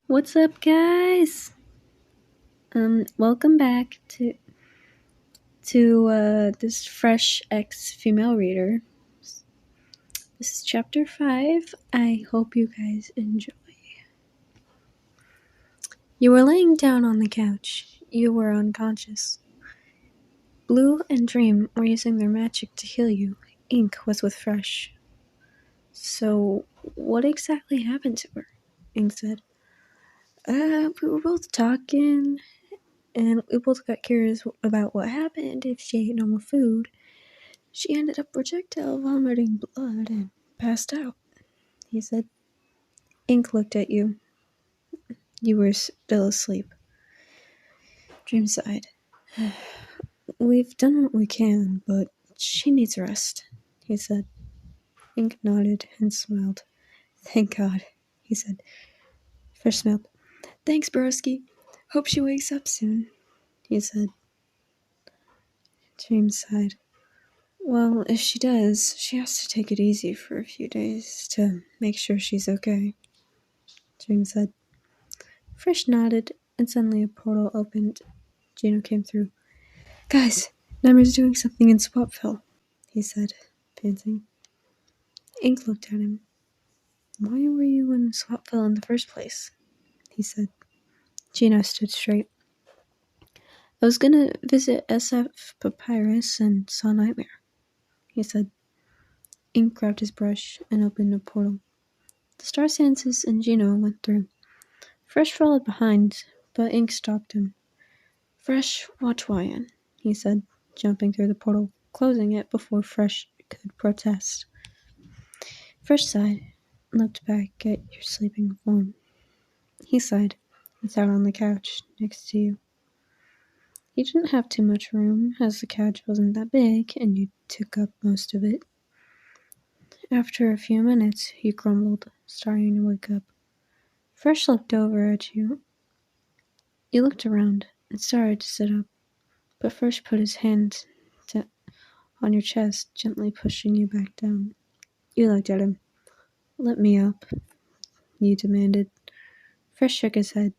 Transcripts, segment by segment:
What's up, guys? Welcome back to this fresh X female reader. This is chapter 5. I hope you guys enjoy. You were laying down on the couch. You were unconscious. Blue and Dream were using their magic to heal you. Ink was with Fresh. So, what exactly happened to her? Ink said. We were both talking, and we both got curious about what happened if she ate normal food. She ended up projectile vomiting blood and passed out, he said. Ink looked at you. You were still asleep. Dream sighed. We've done what we can, but she needs rest, he said. Ink nodded and smiled. Thank God, he said. Fresh smiled. Thanks, broski. Hope she wakes up soon, he said. Dream sighed. Well, if she does, she has to take it easy for a few days to make sure she's okay, Dream said. Fresh nodded, and suddenly a portal opened. Gino came through. Guys, Nightmare's doing something in Swapville, he said, panting. Ink looked at him. Why were you in Swapville in the first place? He said. Gino stood straight. I was gonna visit SF Papyrus and saw Nightmare, he said. Ink grabbed his brush and opened a portal. The Star Sanses and Gino went through. Fresh followed behind, but Ink stopped him. Fresh, watch Wyan, he said, jumping through the portal, closing it before Fresh could protest. Fresh sighed and looked back at your sleeping form. He sighed and sat on the couch next to you. He didn't have too much room, as the couch wasn't that big and you took up most of it. After a few minutes, he grumbled, starting to wake up. Fresh looked over at you. You looked around and started to sit up, but Fresh put his hand on your chest, gently pushing you back down. You looked at him. Let me up, you demanded. Fresh shook his head.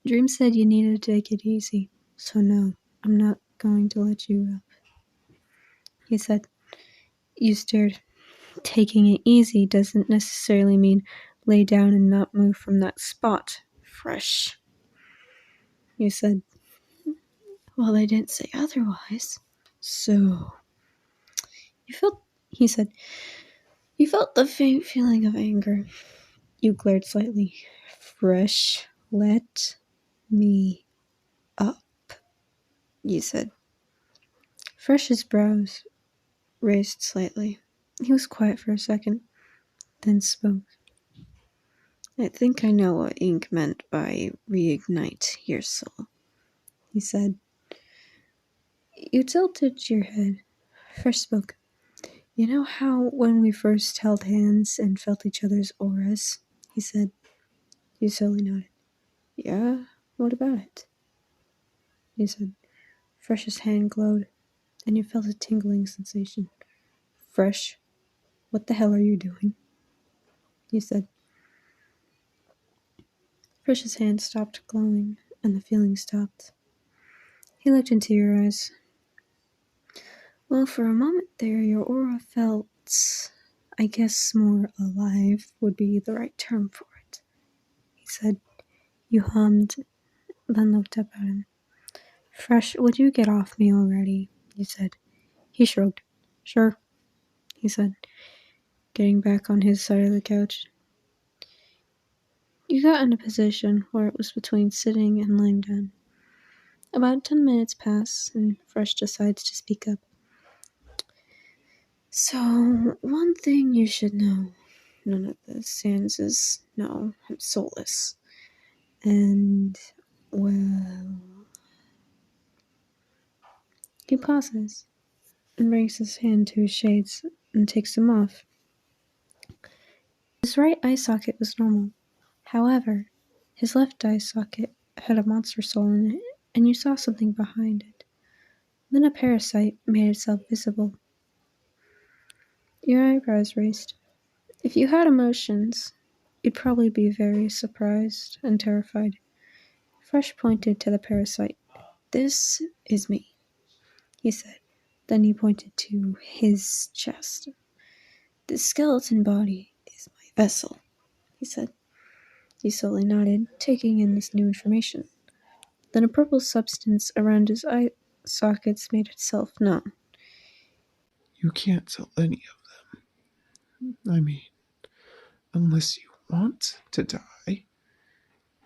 Dream said you needed to take it easy, so no, I'm not going to let you up, he said. You stared. Taking it easy doesn't necessarily mean lay down and not move from that spot, Fresh, you said. Well, I didn't say otherwise. So, he said, you felt the faint feeling of anger. You glared slightly. Fresh, let me up, you said. Fresh's brows raised slightly. He was quiet for a second, then spoke. I think I know what Ink meant by reignite your soul, he said. You tilted your head. Fresh spoke. You know how when we first held hands and felt each other's auras, he said. You slowly nodded. Yeah, what about it? He said. Fresh's hand glowed, and you felt a tingling sensation. Fresh, what the hell are you doing? He said. Fresh's hand stopped glowing, and the feeling stopped. He looked into your eyes. Well, for a moment there, your aura felt, I guess more alive would be the right term for it, he said. You hummed, then looked up at him. Fresh, would you get off me already? You said. He shrugged. Sure, he said, getting back on his side of the couch. You got in a position where it was between sitting and lying down. About 10 minutes pass, and Fresh decides to speak up. So, one thing you should know. None of the Sanses know I'm soulless. And, well... He pauses and brings his hand to his shades and takes them off. His right eye socket was normal. However, his left eye socket had a monster soul in it, and you saw something behind it. Then a parasite made itself visible. Your eyebrows raised. If you had emotions, you'd probably be very surprised and terrified. Fresh pointed to the parasite. This is me, he said. Then he pointed to his chest. This skeleton body is my vessel, he said. He slowly nodded, taking in this new information. Then a purple substance around his eye sockets made itself known. You can't tell any of them. I mean, unless you want to die,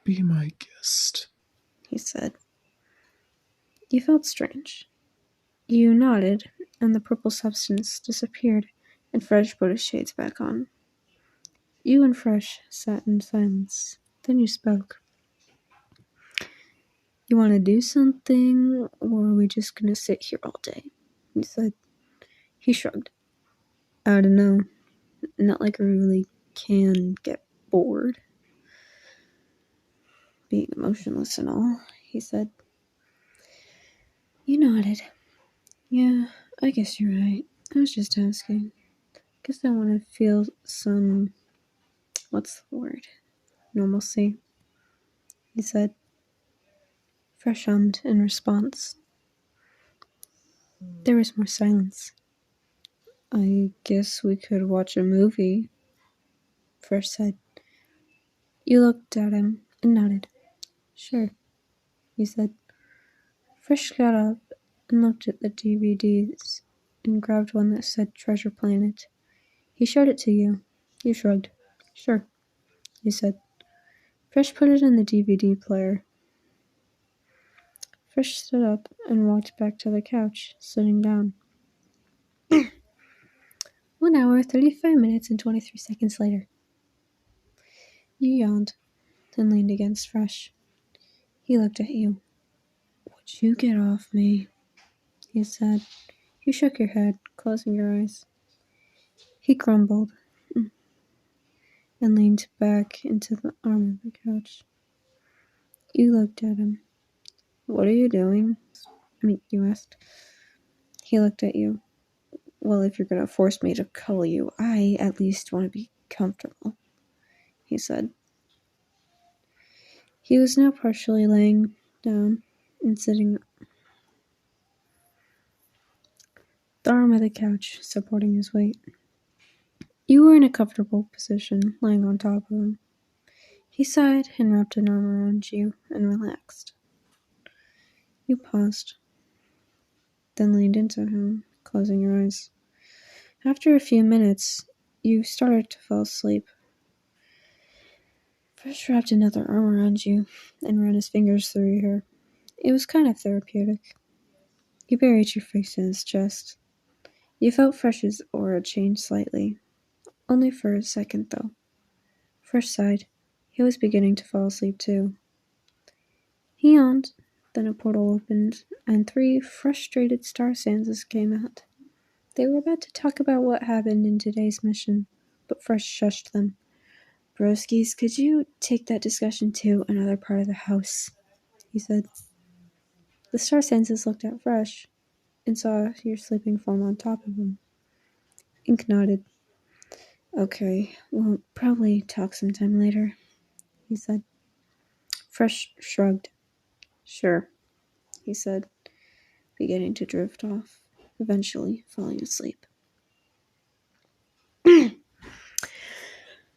be my guest, He said. You felt strange. You nodded, and the purple substance disappeared, and Fresh put his shades back on. You and Fresh sat in silence. Then you spoke. You want to do something, or are we just going to sit here all day? He said. He shrugged. I don't know. Not like I really can get bored. Being emotionless and all, he said. You nodded. Yeah, I guess you're right. I was just asking. Guess I want to feel some, what's the word? Normalcy, he said. Fresh hummed in response. There was more silence. I guess we could watch a movie, Fresh said. You looked at him and nodded. Sure, he said. Fresh got up and looked at the DVDs and grabbed one that said Treasure Planet. He showed it to you. You shrugged. Sure, he said. Fresh put it in the DVD player. Fresh stood up and walked back to the couch, sitting down. 1 hour, 35 minutes, and 23 seconds later. You yawned, then leaned against Fresh. He looked at you. Would you get off me? He said. You shook your head, closing your eyes. He grumbled and leaned back into the arm of the couch. You looked at him. What are you doing? You asked. He looked at you. Well, if you're going to force me to cuddle you, I at least want to be comfortable, he said. He was now partially laying down and sitting the arm of the couch, supporting his weight. You were in a comfortable position, lying on top of him. He sighed and wrapped an arm around you and relaxed. You paused, then leaned into him, closing your eyes. After a few minutes, you started to fall asleep. Fresh wrapped another arm around you and ran his fingers through your hair. It was kind of therapeutic. You buried your face in his chest. You felt Fresh's aura change slightly. Only for a second, though. Fresh sighed. He was beginning to fall asleep, too. He yawned. Then a portal opened, and 3 frustrated Star Sanses came out. They were about to talk about what happened in today's mission, but Fresh shushed them. Broskies, could you take that discussion to another part of the house? He said. The Star Senses looked at Fresh and saw your sleeping form on top of him. Ink nodded. Okay, we'll probably talk sometime later, he said. Fresh shrugged. Sure, he said, beginning to drift off, eventually falling asleep.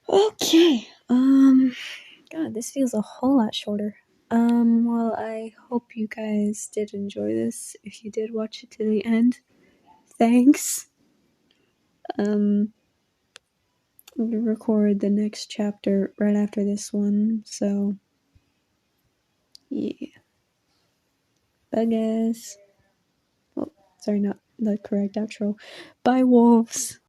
Okay, God, this feels a whole lot shorter. Well, I hope you guys did enjoy this. If you did watch it to the end, thanks. We'll record the next chapter right after this one, so yeah. Bye, guys. Oh, sorry, not the correct outro. Bye, wolves.